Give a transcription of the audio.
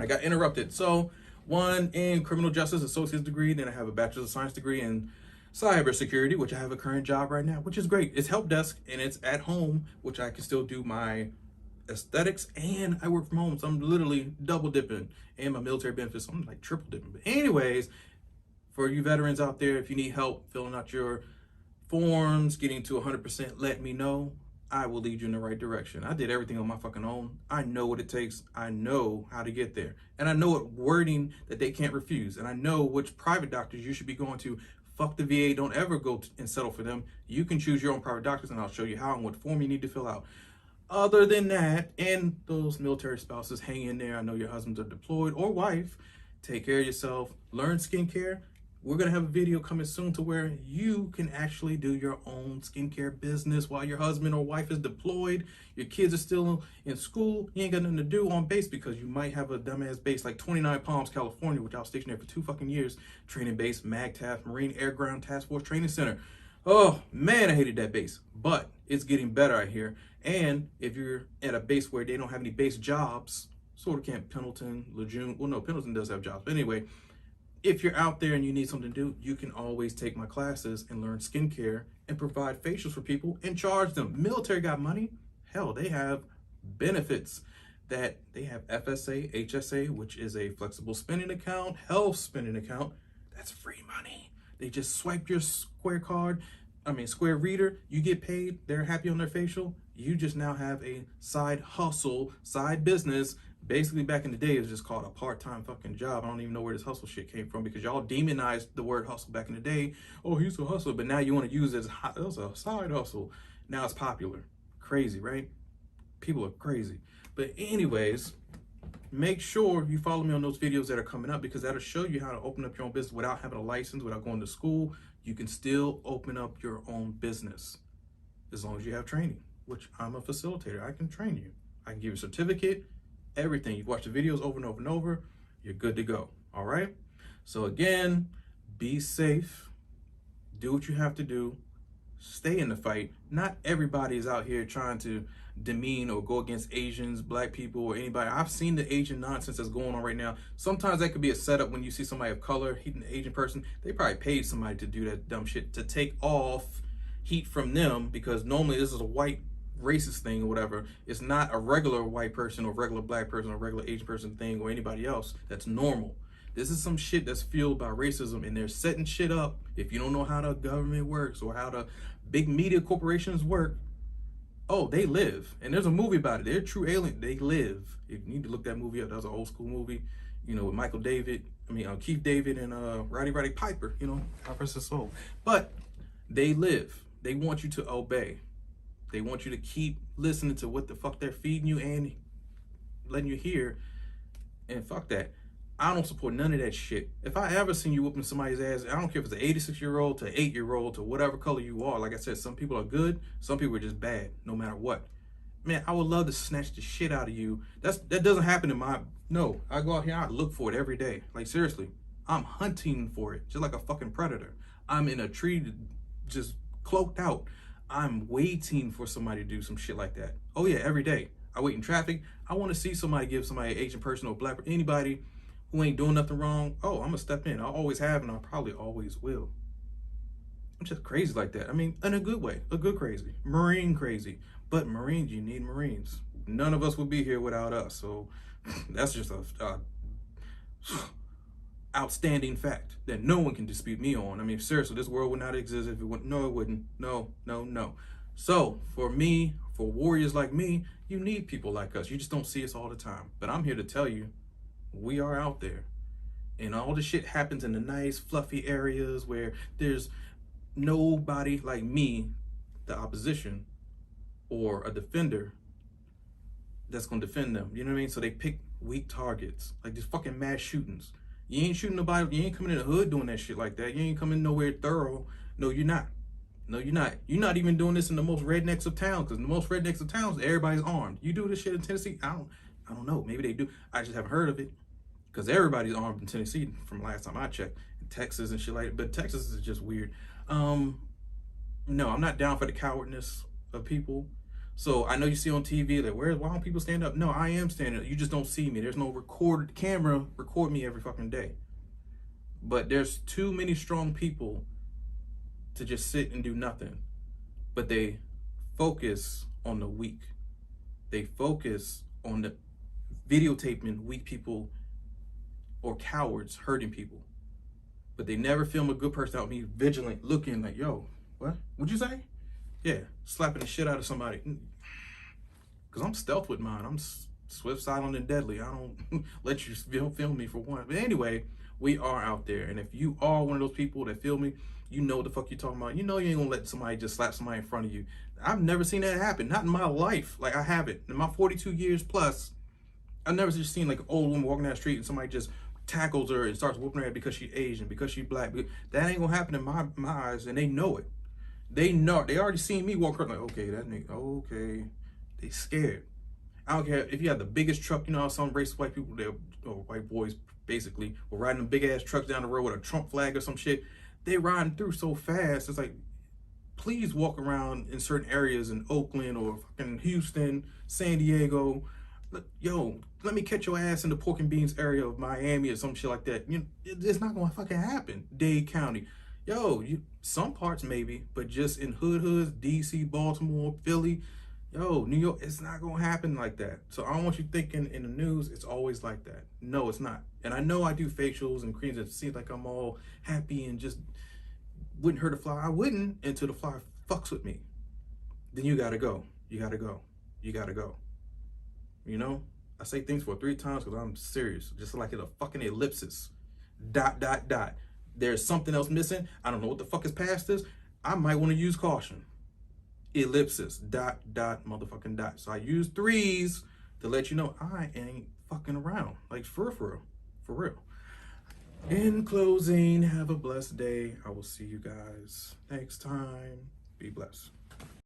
I got interrupted. So, one in criminal justice associate's degree, then I have a bachelor's of science degree in cybersecurity, which I have a current job right now, which is great. It's help desk and it's at home, which I can still do my aesthetics, and I work from home, so I'm literally double dipping, and my military benefits, so I'm like triple dipping. But anyways, for you veterans out there, if you need help filling out your forms, getting to 100%, let me know. I will lead you in the right direction. I did everything on my fucking own. I know what it takes. I know how to get there. And I know what wording that they can't refuse. And I know which private doctors you should be going to. Fuck the VA. Don't ever go and settle for them. You can choose your own private doctors, and I'll show you how and what form you need to fill out. Other than that, and those military spouses, hang in there. I know your husbands are deployed or wife. Take care of yourself. Learn skincare. We're going to have a video coming soon to where you can actually do your own skincare business while your husband or wife is deployed. Your kids are still in school. You ain't got nothing to do on base because you might have a dumbass base like 29 Palms, California, which I was stationed there for 2 fucking years. Training base, MAGTAF, Marine Air Ground Task Force Training Center. Oh, man, I hated that base. But it's getting better, I hear. And if you're at a base where they don't have any base jobs, sort of Camp Pendleton, Lejeune, well, no, Pendleton does have jobs. But anyway, if you're out there and you need something to do, you can always take my classes and learn skincare and provide facials for people and charge them. Military got money. Hell, they have benefits that they have FSA, HSA, which is a flexible spending account, health spending account. That's free money. They just swipe your Square Reader, you get paid, they're happy on their facial. You just now have a side hustle, side business. Basically, back in the day, it was just called a part-time fucking job. I don't even know where this hustle shit came from because y'all demonized the word hustle back in the day. Oh, he's a hustler, but now you want to use it as a side hustle. Now it's popular. Crazy, right? People are crazy. But anyways, make sure you follow me on those videos that are coming up because that'll show you how to open up your own business without having a license, without going to school. You can still open up your own business as long as you have training, which I'm a facilitator. I can train you. I can give you a certificate. Everything. You watch the videos over and over and over, you're good to go. All right. So again, be safe. Do what you have to do. Stay in the fight. Not everybody is out here trying to demean or go against Asians, black people, or anybody. I've seen the Asian nonsense that's going on right now. Sometimes that could be a setup when you see somebody of color hitting an Asian person. They probably paid somebody to do that dumb shit to take off heat from them because normally this is a white racist thing or whatever. It's not a regular white person or regular black person or regular Asian person thing or anybody else that's normal. This is some shit that's fueled by racism, and they're setting shit up. If you don't know how the government works or how the big media corporations work, oh, they live. And there's a movie about it. They're true aliens. They live. You need to look that movie up. That was an old school movie, with Keith David and Roddy Piper, God rest his soul. But they live. They want you to obey. They want you to keep listening to what the fuck they're feeding you and letting you hear. And fuck that. I don't support none of that shit. If I ever seen you whooping somebody's ass, I don't care if it's an 86-year-old to 8-year-old to whatever color you are. Like I said, some people are good, some people are just bad, no matter what. Man, I would love to snatch the shit out of you. That doesn't happen in no, I go out here, I look for it every day. Like seriously, I'm hunting for it, just like a fucking predator. I'm in a tree just cloaked out. I'm waiting for somebody to do some shit like that. Oh yeah, every day. I wait in traffic. I want to see somebody give somebody an Asian person or black, anybody who ain't doing nothing wrong. Oh, I'm gonna step in. I always have and I probably always will. I'm just crazy like that. I mean, in a good way, a good crazy, Marine crazy. But Marines, you need Marines. None of us would be here without us. So that's just a outstanding fact that no one can dispute me on. I mean, seriously, this world would not exist if it wouldn't. No, it wouldn't. No. So for me, for warriors like me, you need people like us. You just don't see us all the time. But I'm here to tell you, we are out there. And all the shit happens in the nice, fluffy areas where there's nobody like me, the opposition, or a defender that's gonna defend them. You know what I mean? So they pick weak targets, like these fucking mass shootings. You ain't shooting nobody, you ain't coming in the hood doing that shit like that. You ain't coming nowhere thorough. No, you're not. No, you're not. You're not even doing this in the most rednecks of towns, because in the most rednecks of towns, everybody's armed. You do this shit in Tennessee? I don't know. Maybe they do. I just haven't heard of it, because everybody's armed in Tennessee from last time I checked. In Texas and shit like that. But Texas is just weird. No, I'm not down for the cowardness of people. So I know you see on TV like, why don't people stand up? No, I am standing up. You just don't see me. There's no recorded camera record me every fucking day. But there's too many strong people to just sit and do nothing. But they focus on the weak. They focus on the videotaping weak people or cowards hurting people. But they never film a good person out me vigilant looking like, yo, what? What'd you say? Yeah, slapping the shit out of somebody. Because I'm stealth with mine. I'm swift, silent, and deadly. I don't let you film me for one. But anyway, we are out there. And if you are one of those people that feel me, you know what the fuck you talking about. You know you ain't gonna let somebody just slap somebody in front of you. I've never seen that happen. Not in my life. Like, I haven't. In my 42 years plus, I've never just seen like an old woman walking down the street and somebody just tackles her and starts whooping her head because she's Asian, because she's black. That ain't gonna happen in my eyes, and they know it. They know. They already seen me walk around like, okay, that nigga, okay. They scared. I don't care if you have the biggest truck. You know how some racist white people, or white boys basically, were riding them big ass trucks down the road with a Trump flag or some shit. They riding through so fast. It's like, please walk around in certain areas in Oakland or fucking Houston, San Diego. Yo, let me catch your ass in the pork and beans area of Miami or some shit like that. You know, it's not gonna fucking happen. Dade County. Yo, some parts maybe, but just in hoods, DC, Baltimore, Philly, yo, New York, it's not gonna happen like that. So I don't want you thinking in the news it's always like that. No, it's not. And I know I do facials and creams that seems like I'm all happy and just wouldn't hurt a fly. I wouldn't until the fly fucks with me. Then you gotta go. You gotta go. You gotta go. You know? I say things for 3 times because I'm serious. Just like it's a fucking ellipsis. ... There's something else missing. I don't know what the fuck is past this. I might want to use caution. Ellipsis. ... Motherfucking dot. So I use 3s to let you know I ain't fucking around. Like, for real. For real. In closing, have a blessed day. I will see you guys next time. Be blessed.